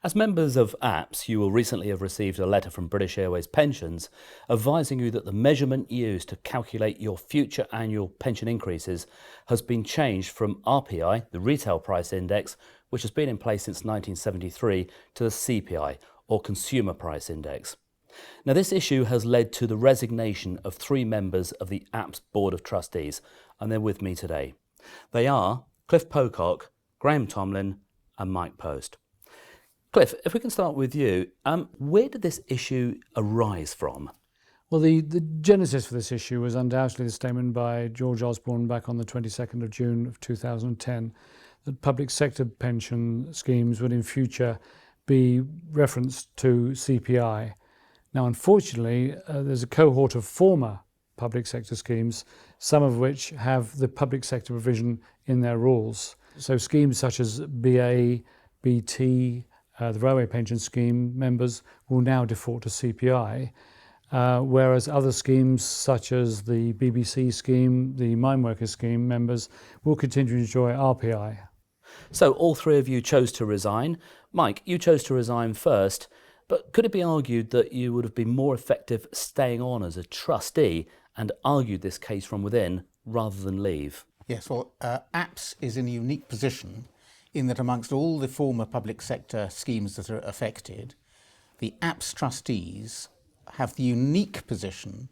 As members of APPS, you will recently have received a letter from British Airways Pensions advising you that the measurement used to calculate your future annual pension increases has been changed from RPI, the Retail Price Index, which has been in place since 1973, to the CPI, or Consumer Price Index. Now, this issue has led to the resignation of 3 members of the APPS Board of Trustees, and they're with me today. They are Cliff Pocock, Graham Tomlin and Mike Post. Cliff, if we can start with you, where did this issue arise from? Well, the genesis for this issue was undoubtedly the statement by George Osborne back on the 22nd of June of 2010 that public sector pension schemes would in future be referenced to CPI. Now, unfortunately, there's a cohort of former public sector schemes, some of which have the public sector provision in their rules. So schemes such as BA, BT, the Railway Pension Scheme members will now default to CPI, whereas other schemes such as the BBC scheme, the Mine Workers scheme members will continue to enjoy RPI. So all 3 of you chose to resign. Mike, you chose to resign first, but could it be argued that you would have been more effective staying on as a trustee and argued this case from within rather than leave? Yes, well, APPS is in a unique position in that amongst all the former public sector schemes that are affected, the APPS trustees have the unique position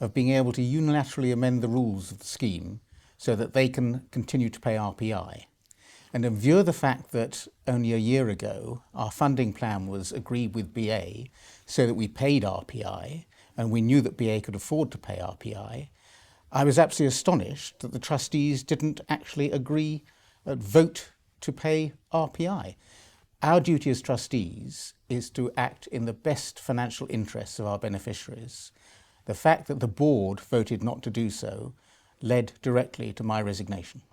of being able to unilaterally amend the rules of the scheme so that they can continue to pay RPI. And in view of the fact that only a year ago our funding plan was agreed with BA so that we paid RPI and we knew that BA could afford to pay RPI, I was absolutely astonished that the trustees didn't actually agree, vote to pay RPI. Our duty as trustees is to act in the best financial interests of our beneficiaries. The fact that the board voted not to do so led directly to my resignation.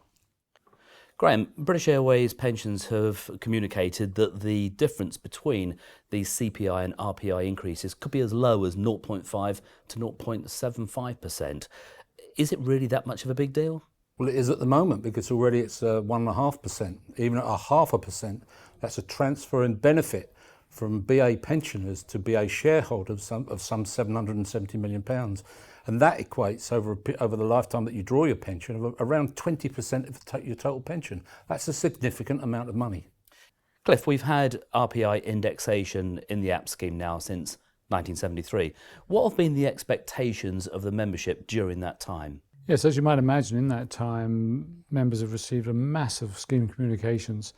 Graham, British Airways Pensions have communicated that the difference between these CPI and RPI increases could be as low as 0.5 to 0.75%. Is it really that much of a big deal? Well, it is at the moment because already it's 1.5%. Even at 0.5%, that's a transfer in benefit from BA pensioners to BA shareholders of some £770 million. And that equates over the lifetime that you draw your pension of around 20% of your total pension. That's a significant amount of money. Cliff, we've had RPI indexation in the APPS scheme now since 1973. What have been the expectations of the membership during that time? Yes, as you might imagine, in that time, members have received a massive scheme communications,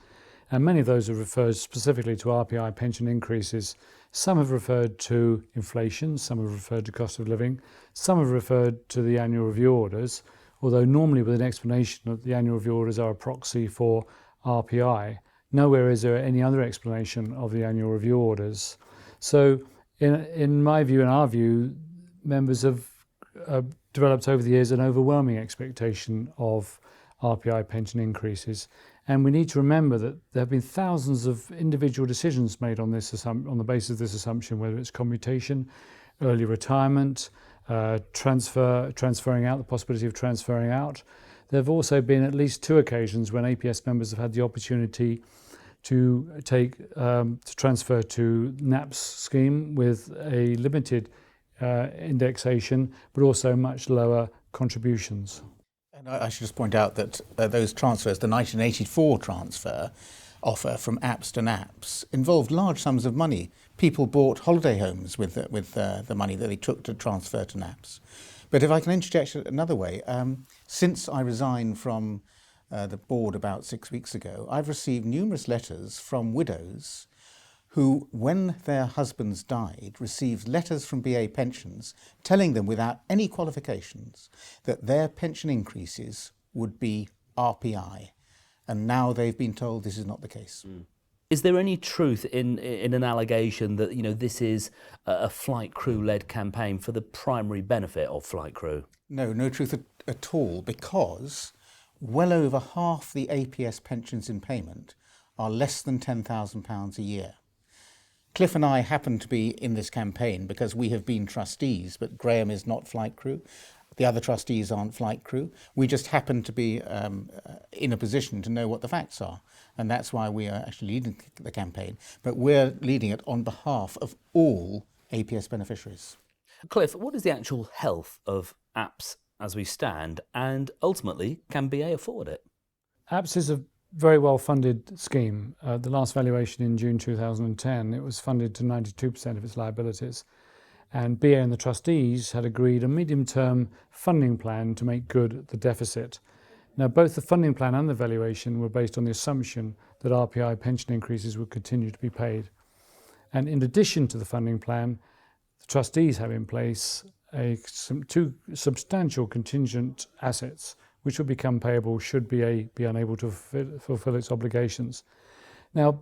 and many of those have referred specifically to RPI pension increases. Some have referred to inflation, some have referred to cost of living, some have referred to the annual review orders, although normally with an explanation that the annual review orders are a proxy for RPI. Nowhere is there any other explanation of the annual review orders. So in my view, in our view, members have developed over the years an overwhelming expectation of RPI pension increases. And we need to remember that there have been thousands of individual decisions made on the basis of this assumption, whether it's commutation, early retirement, transferring out, the possibility of transferring out. There have also been at least 2 occasions when APS members have had the opportunity to transfer to NAPS scheme with a limited indexation, but also much lower contributions. And I should just point out that those transfers, the 1984 transfer offer from APPS to NAPS, involved large sums of money. People bought holiday homes with the money that they took to transfer to NAPS. But if I can interject another way, since I resigned from the board about 6 weeks ago, I've received numerous letters from widows who, when their husbands died, received letters from BA Pensions telling them without any qualifications that their pension increases would be RPI. And now they've been told this is not the case. Is there any truth in an allegation that this is a flight crew-led campaign for the primary benefit of flight crew? No truth at all, because well over half the APS pensions in payment are less than £10,000 a year. Cliff and I happen to be in this campaign because we have been trustees, but Graham is not flight crew. The other trustees aren't flight crew. We just happen to be in a position to know what the facts are. And that's why we are actually leading the campaign. But we're leading it on behalf of all APS beneficiaries. Cliff, what is the actual health of APS as we stand, and ultimately, can BA afford it? APS is a very well funded scheme. The last valuation in June 2010, it was funded to 92% of its liabilities. And BA and the trustees had agreed a medium-term funding plan to make good the deficit. Now, both the funding plan and the valuation were based on the assumption that RPI pension increases would continue to be paid. And in addition to the funding plan, the trustees have in place two substantial contingent assets which will become payable should BA be unable to fulfill its obligations. Now,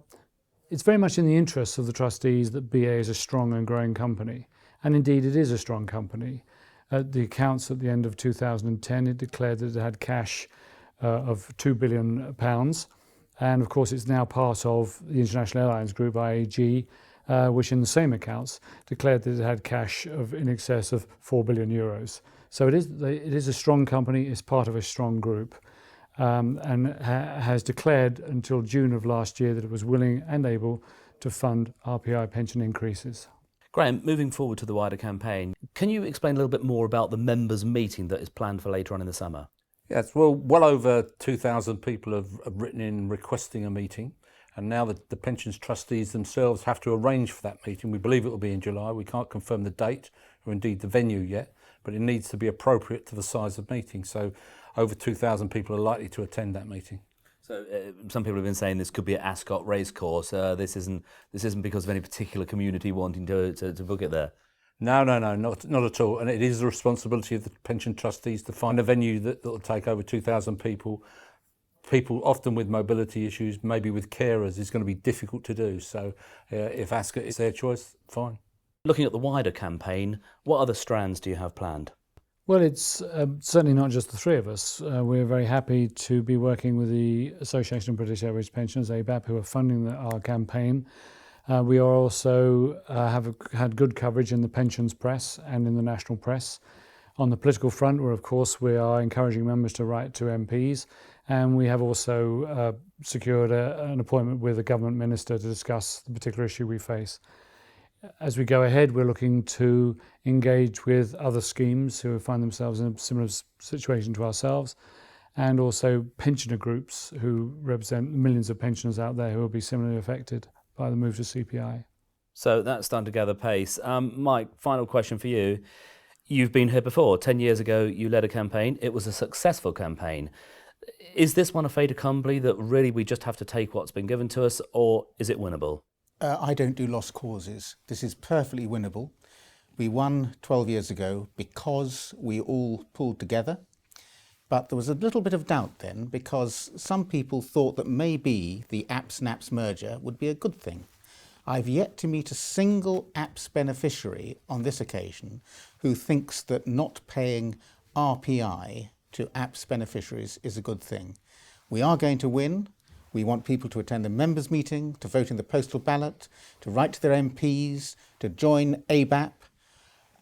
it's very much in the interests of the trustees that BA is a strong and growing company. And indeed, it is a strong company. At the accounts at the end of 2010, it declared that it had cash of £2 billion. And of course, it's now part of the International Airlines Group, IAG, which in the same accounts declared that it had cash of in excess of €4 billion. So it is a strong company, it's part of a strong group, and has declared until June of last year that it was willing and able to fund RPI pension increases. Graham, moving forward to the wider campaign, can you explain a little bit more about the members' meeting that is planned for later on in the summer? Yes, well over 2,000 people have written in requesting a meeting, and now the pensions trustees themselves have to arrange for that meeting. We believe it will be in July. We can't confirm the date or indeed the venue yet, but it needs to be appropriate to the size of meeting. So over 2,000 people are likely to attend that meeting. So some people have been saying this could be at Ascot Racecourse. This isn't because of any particular community wanting to book it there. No, not at all. And it is the responsibility of the pension trustees to find a venue that will take over 2,000 people. People often with mobility issues, maybe with carers, is going to be difficult to do. So if Ascot is their choice, fine. Looking at the wider campaign, what other strands do you have planned? Well, it's certainly not just the three of us. We're very happy to be working with the Association of British Airways Pensioners, ABAP, who are funding our campaign. We are also have had good coverage in the pensions press and in the national press. On the political front, we are encouraging members to write to MPs, and we have also secured an appointment with a government minister to discuss the particular issue we face. As we go ahead, we're looking to engage with other schemes who find themselves in a similar situation to ourselves, and also pensioner groups who represent millions of pensioners out there who will be similarly affected by the move to CPI. So that's starting to gather pace. Mike, final question for you. You've been here before. 10 years ago, you led a campaign. It was a successful campaign. Is this one a fait accompli that really we just have to take what's been given to us, or is it winnable? I don't do lost causes. This is perfectly winnable. We won 12 years ago because we all pulled together. But there was a little bit of doubt then because some people thought that maybe the APS-NAPS merger would be a good thing. I've yet to meet a single APS beneficiary on this occasion who thinks that not paying RPI to APS beneficiaries is a good thing. We are going to win. We want people to attend the members' meeting, to vote in the postal ballot, to write to their MPs, to join ABAP,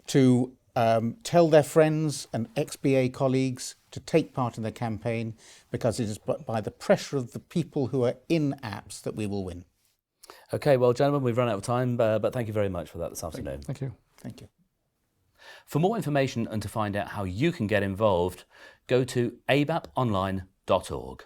to tell their friends and ex-BA colleagues to take part in the campaign, because it is by the pressure of the people who are in APS that we will win. Okay, well, gentlemen, we've run out of time, but thank you very much for that this afternoon. Thank you. Thank you. For more information and to find out how you can get involved, go to abaponline.org.